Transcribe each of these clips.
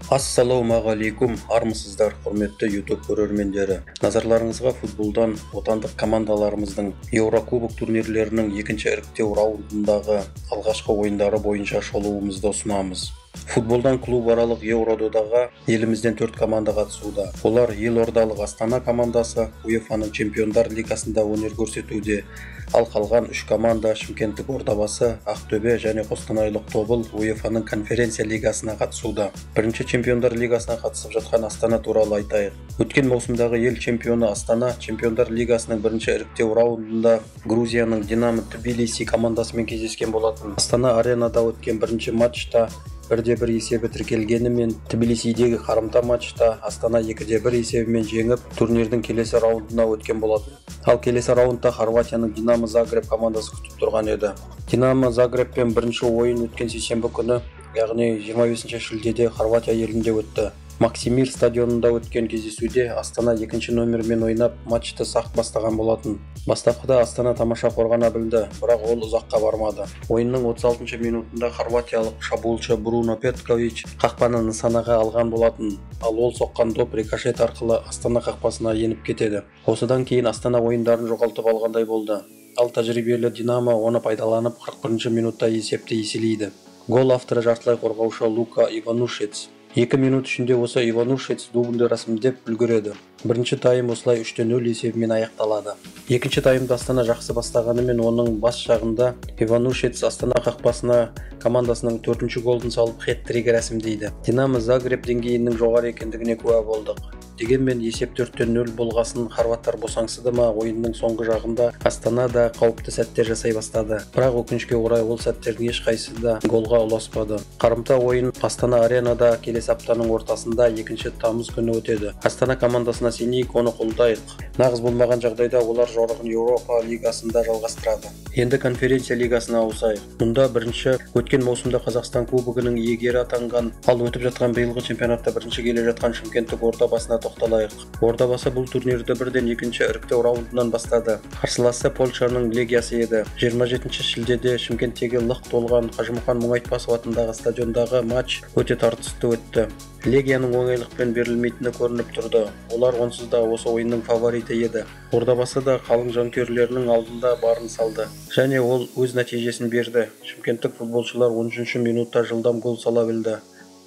Ассалаумағалейкум, армысыздар, құрметті YouTube көрермендері. Назарларыңызға футболдан отандық командаларымыздың Еурокубок турнирлерінің екінші іріктеу раундындағы алғашқы ойындары бойынша шолуымызды ұсынамыз. Футболдан клубаралық Еурододаға елімізден 4 команда қатысуда. Олар елордалық Астана командасы УЕФА-ның Чемпиондар лигасында өнер көрсетуде. Ал қалған 3 команда Шымкенттік Ордабасы, Ақтөбе және Қостанайлық Тобыл УЕФА-ның Конференция лигасына қатысуда. Бірінші Чемпиондар лигасына қатысып жатқан Астана туралы айтайық. Өткен маусымдағы ел чемпионы Астана Чемпиондар лигасының бірінші іріктеу раундында Грузияның Динамо Тбилиси командасымен кездескен болатын. Астана аренада өткен бірінші матчта 1-1 есебі тіркелгенімен, Тбилисидегі қарымта матчта Астана 2-1 есебімен жеңіп, турнирдің келесі раундына өткен болатын. Ал келесі раундта Хорватияның Динамо Загреб командасы күтіп тұрған еді. Динамо Загребпен бірінші ойын өткен сейсенбі күні, яғни 25 шілдеде Хорватия елінде өтті. Максимир стадионында өткен кездесуде Астана екінші номермен ойнап, матчты сақ бастаған болатын. Бастапқыда Астана тамаша қорғана білді, бірақ ол ұзаққа бармады. Ойынның 36 минутында хорватиялық шабуылшы Бруно Петкович қақпаны нысанаға алған болатын. Ал ол соққан доп рикошет арқылы Астана қақпасына еніп кетеді. Осыдан кейін Астана ойындарын жоғалтып алғандай болды. Ал тәжірибелі Динамо оны пайдаланып 41 минутта есепті еселейді. Гол авторы жартылай қорғаушы Лука Иванушец. 2 минут ішінде осы Иванушец дубльді рәсімдеп үлгереді. Бірінші тайм осылай 3-0 есебімен аяқталады. Екінші таймда Астана жақсы бастағанымен оның бас жағында Иванушец Астана қақпасына командасының 4-ші голын салып хет-трик рәсімдейді. Динамо Загреб деңгейінің жоғары екендігіне куә болдық. Дегенмен есеп 4-0 болғасын хорваттар босаңсыды ма, ойынның соңғы жағында Астана да қауіпті сәттер жасай бастады. Бірақ өкінішке орай ол сәттердің ешқайсысы да голға ұласпады. Қарымта ойын Астана аренада келесі аптаның ортасында 2 тамыз күні өтеді. Астана командасына сенейік, оны қолдайық. Нағыз болмаған жағдайда олар жорығын Еуропа лигасында жалғастырады. Енді конференция лигасына ауысайық. Мұнда бірінші өткен маусымда Қазақстан кубогының иегері атанған, ал өтіп жатқан биылғы чемпионатта бірінші келе жатқан Шымкенттік Ордабасына тоқталайық. Ордабасы бұл турнирді бірден екінші іріктеу раундынан бастады. Қарсыласы Польшаның Легиясы еді. 27 шілдеде Шымкенттегі лық толған Қажымұқан Мұңайтпасов атындағы стадиондағы матч өте тартысты өтті. Легияның оңайлықпен берілмейтіні көрініп тұрды. Олар онсыз да осы ойынның фавориті еді. Ордабасы да қалың жанкүйерлерінің алдында барын салды. Және ол өз нәтижесін берді. Шымкенттік футболшылар 13 минутта жылдам гол сала білді.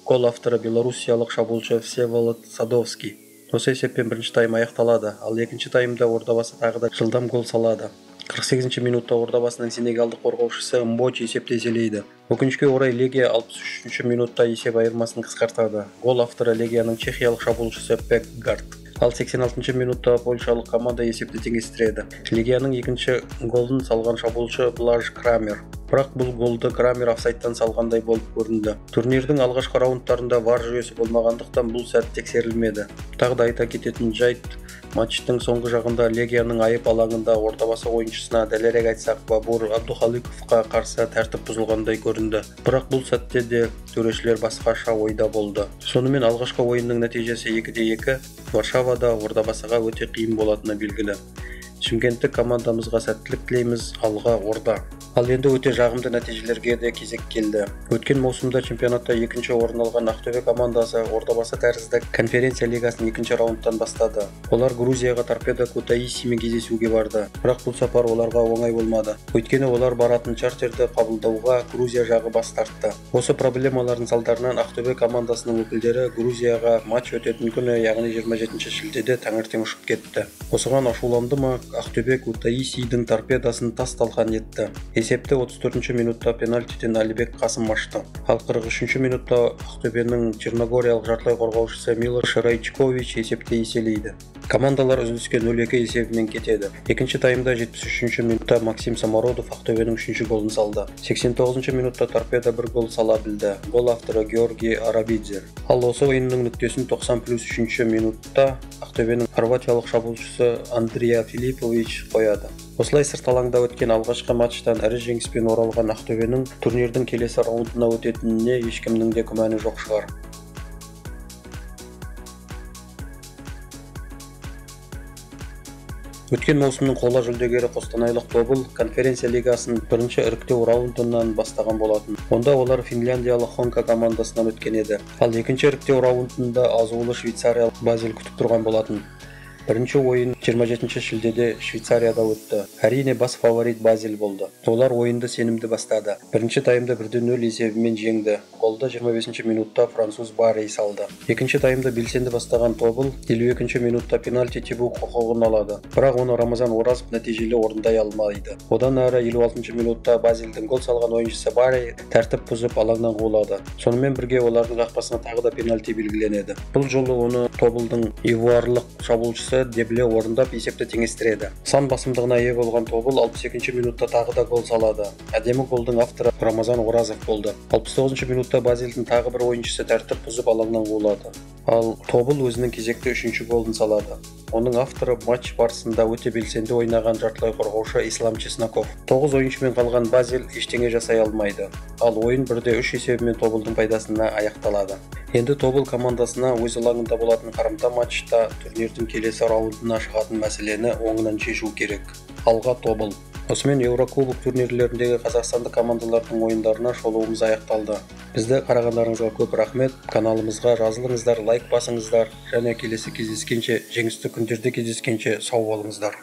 Гол авторы белоруссиялық шабуылшы Всеволод Садовский. Осы есеппен бірінші тайм аяқталады, ал екінші таймда Ордабасы тағы да жылдам гол салады. 48 минутта Ордабасының сенегалдық қорғаушысы Мбочи есепті еселейді. Өкінішке орай Легия 63 минутта есеп айырмасын қысқартады. Гол авторы Легияның чехиялық шабуылшысы Пекгард. Ал 86 минутта польшалық команда есепті теңестіреді. Легияның екінші голын салған шабуылшы Блаж Крамер. Бірақ бұл голды Крамер офсайдтан салғандай болып көрінді. Турнирдің алғашқы раундтарында VAR жүйесі болмағандықтан бұл сәт тексерілмеді. Тағы да айта кететін жайт, матчтың соңғы жағында Легияның айып алаңында Ордабасы ойыншысына, дәлірек айтсақ, Бабур Абдухаликовқа қарсы тәртіп бұзылғандай көрінді. Бірақ бұл сәтте де төрешілер басқаша ойда болды. Сонымен алғашқы ойынның нәтижесі 2-2. Варшавада Ордабасыға өте қиын болатыны белгілі. Шымкенттік командамызға сәттілік тілейміз, алға Орда. Ал енді өте жағымды нәтижелерге де кезек келді. Өткен маусымда чемпионатта 2-ші орын алған Ақтөбе командасы Ордабасы тәрізді конференция лигасын 2-ші раундтан бастады. Олар Грузияға Торпедо Кутаисимен кездесуге барды. Бірақ бұл сапар оларға оңай болмады. Өйткені олар баратын чартерді қабылдауға Грузия жағы бас тартты. Осы проблемалардың салдарынан Ақтөбе командасының өкілдері Грузияға матч өтетін күні, яғни 27 шілдеде таңертең ұшып кетті. Осыған ашуланды ма, Ақтөбе Кутаисидің торпедасын тас-талқан етті. Есепті 34 минутта пенальтиден Алибек Қасым ашты. Ал 43 минутта Ақтөбенің Черногориялық жартылай қорғаушысы Милош Райчкович есепті еселейді. Командалар үзіліске 0-2 есебімен кетеді. Екінші таймда 73 минутта Максим Самородов Ақтөбенің 3-ші голын салды. 89 минутта торпеда бір гол сала білді. Гол авторы Георгий Арабидзе. Ал осы ойынның нүктесін 90+3 минутта Ақтөбенің хорватиялық шабуылшысы Андрея Филиппович қояды. Осылай сырт алаңда өткен алғашқы матчтан ірі жеңіспен оралған Ақтөбенің турнирдің келесі раундына өтетініне ешкімнің де күмәні жоқ шығар. Өткен маусымның қола жүлдегері Қостанайлық Тобыл конференция лигасының бірінші іріктеу раундынан бастаған болатын. Онда олар финляндиялық Хонка командасынан өткен еді. Ал екінші іріктеу раундында азулы швейцариялық Базель күтіп тұрған болатын. Бірінші ойын 27 шілдеде Швейцарияда өтті. Әрине бас фаворит Базель болды. Олар ойынды сенімді бастады. Бірінші таймда 1-0 есебімен жеңді. Голды 25 минутта француз Барри салды. Екінші таймда белсенді бастаған Тобыл 52 минутта пенальти тебу құқығын алады. Бірақ оны Рамазан Оразов нәтижелі орындай алмайды. Одан әрі 56 минутта Базельдің гол салған ойыншысы Барри тәртіп бұзып алаңнан қуылады. Сонымен бірге олардың қақпасына тағы да пенальти белгіленеді. Бұл жолы оны Тобылдың ивуарлық шабуылшысы Дебле орындап есепті теңестіреді. Сан басымдығына ие болған Тобыл 62 минутта тағы да гол салады. Әдемі голдың авторы Рамазан Оразов болды. 69 минутта Базельдің тағы бір ойыншысы тәртіп бұзып алаңнан қуылады. Ал Тобыл өзінің кезекті 3-ші голын салады. Оның авторы матч барысында өте белсенді ойнаған жартылай қорғаушы Ислам Чесноков. 9 ойыншымен қалған Базель ештеңе жасай алмайды. Ал ойын 1-3 есебімен Тобылдың пайдасына аяқталады. Енді Тобыл командасына өз алаңында болатын қарымта матчта турнирдің келесі раундына шығатын мәселені оңынан шешу керек. Алға Тобыл. Осымен Еурокубок турнирлеріндегі қазақстандық командалардың ойындарына шолуымыз аяқталды. Бізді қарағандарыңызға көп рахмет. Каналымызға жазылыңыздар, лайк басыңыздар және келесі кездескенше, жеңісті күндерде кездескенше сау болыңыздар.